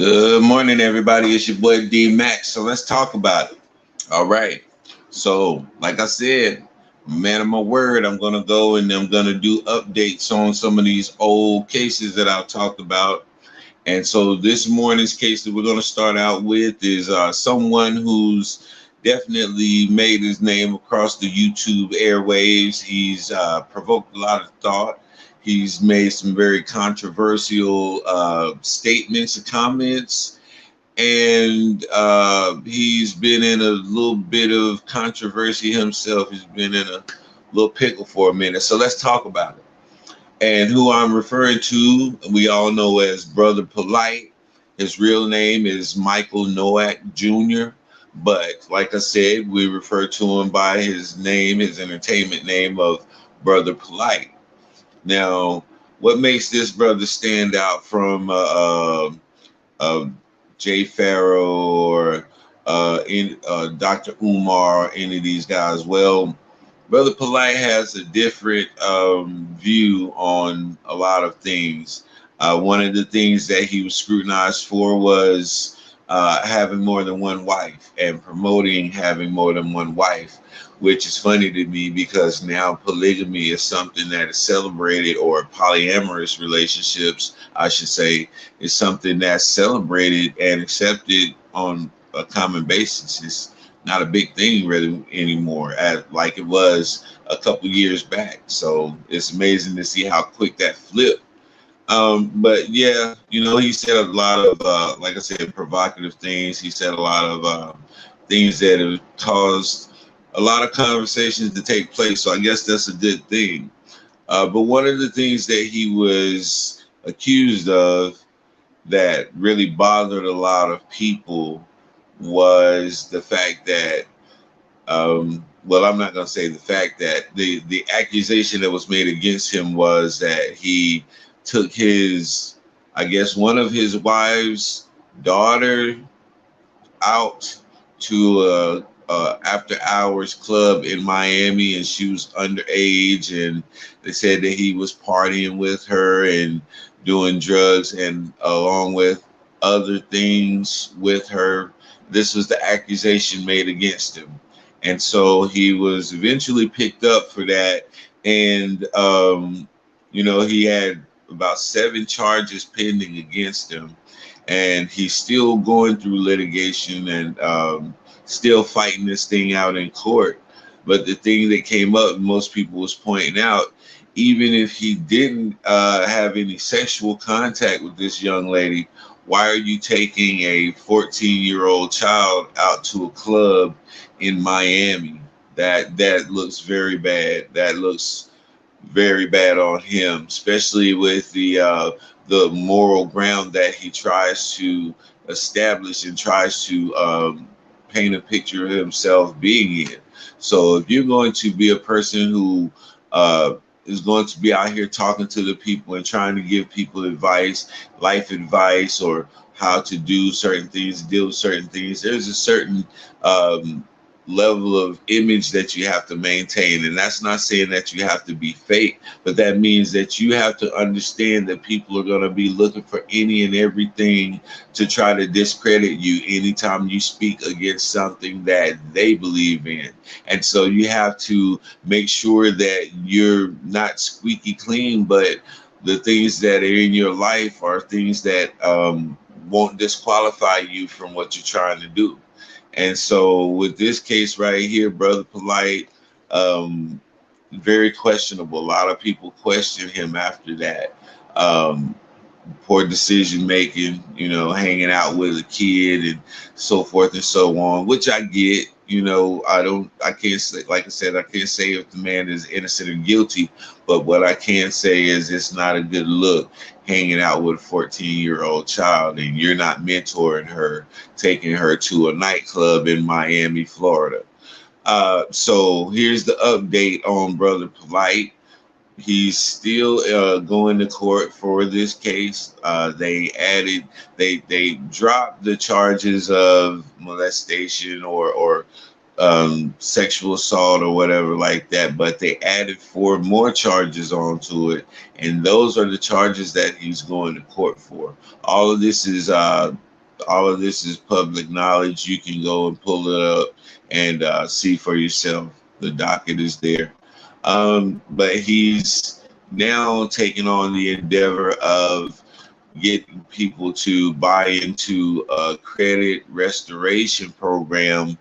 Good morning, everybody. It's your boy D Max. So let's talk about it. All right. So, like I said, man of my word, I'm gonna go and I'm gonna do updates on some of these old cases that I've talked about. And so this morning's case that we're gonna start out with is someone who's definitely made his name across the YouTube airwaves. He's provoked a lot of thought. He's made some very controversial statements and comments, and he's been in a little bit of controversy himself. He's been in a little pickle for a minute. So let's talk about it. And who I'm referring to, we all know as Brother Polight. His real name is Michael Noak Jr. But like I said, we refer to him by his name, his entertainment name of Brother Polight. Now, what makes this brother stand out from uh, Jay Farrow or Dr. Umar or any of these guys? Well, Brother Polight has a different view on a lot of things. One of the things that he was scrutinized for was having more than one wife and promoting having more than one wife, which is funny to me because now polygamy is something that is celebrated, or polyamorous relationships, I should say, is something that's celebrated and accepted on a common basis. It's not a big thing really anymore, as like it was a couple years back. So it's amazing to see how quick that flipped. But yeah, he said a lot of, like I said, provocative things. He said a lot of things that have caused a lot of conversations to take place. So I guess that's a good thing. But one of the things that he was accused of that really bothered a lot of people was the fact that, well, I'm not going to say the fact that the accusation that was made against him was that he took his, I guess, one of his wife's daughter out to a after hours club in Miami, and she was underage, and they said that he was partying with her and doing drugs and along with other things with her. This was the accusation made against him. And so he was eventually picked up for that. And, he had about 7 charges pending against him. And he's still going through litigation and still fighting this thing out in court. But the thing that came up, most people was pointing out, even if he didn't have any sexual contact with this young lady, why are you taking a 14-year-old child out to a club in Miami? That looks very bad. That looks very bad on him, especially with the moral ground that he tries to establish and tries to paint a picture of himself being in. So if you're going to be a person who is going to be out here talking to the people and trying to give people advice, life advice, or how to do certain things, deal with certain things, there's a certain level of image that you have to maintain. And that's not saying that you have to be fake, but that means that you have to understand that people are going to be looking for any and everything to try to discredit you anytime you speak against something that they believe in. And so you have to make sure that you're not squeaky clean, but the things that are in your life are things that won't disqualify you from what you're trying to do. And so with this case right here, Brother Polight, very questionable. A lot of people question him after that. Um, Poor decision making, hanging out with a kid and so forth and so on, which I get. I can't say, like I said, I can't say if the man is innocent or guilty, but what I can say is it's not a good look hanging out with a 14-year-old child and you're not mentoring her, taking her to a nightclub in Miami, Florida. So here's the update on Brother Polight. He's still going to court for this case. They dropped the charges of molestation or sexual assault or whatever like that, but they added 4 more charges onto it, and those are the charges that he's going to court for. All of this is All of this is public knowledge. You can go and pull it up and see for yourself. The docket is there. But he's now taking on the endeavor of getting people to buy into a credit restoration program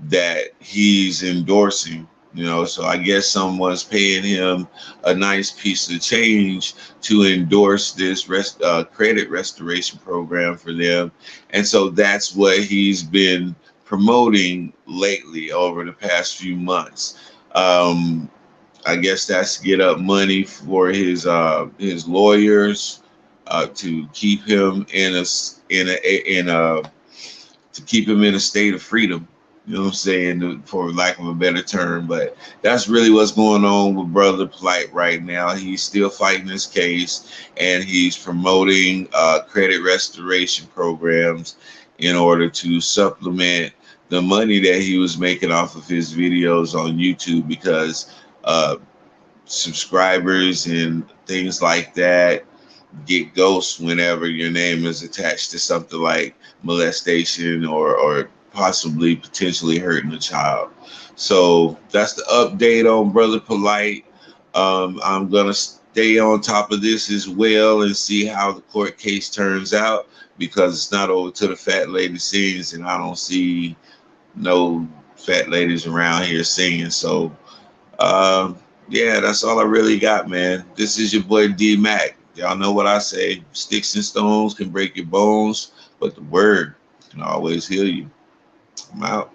that he's endorsing. So I guess someone's paying him a nice piece of change to endorse this credit restoration program for them. And so that's what he's been promoting lately over the past few months. I guess that's to get up money for his lawyers, to keep him in a to keep him in a state of freedom. You know what I'm saying, for lack of a better term. But that's really what's going on with Brother Polight right now. He's still fighting his case, and he's promoting credit restoration programs in order to supplement the money that he was making off of his videos on YouTube, because uh, subscribers and things like that get ghosts whenever your name is attached to something like molestation or possibly potentially hurting a child. So that's the update on Brother Polight. I'm gonna stay on top of this as well and see how the court case turns out, because it's not over to the fat lady sings, and I don't see no fat ladies around here singing. So yeah, that's all I really got, man. This is your boy D Mac. Y'all know what I say. Sticks and stones can break your bones, but the word can always heal you. I'm out.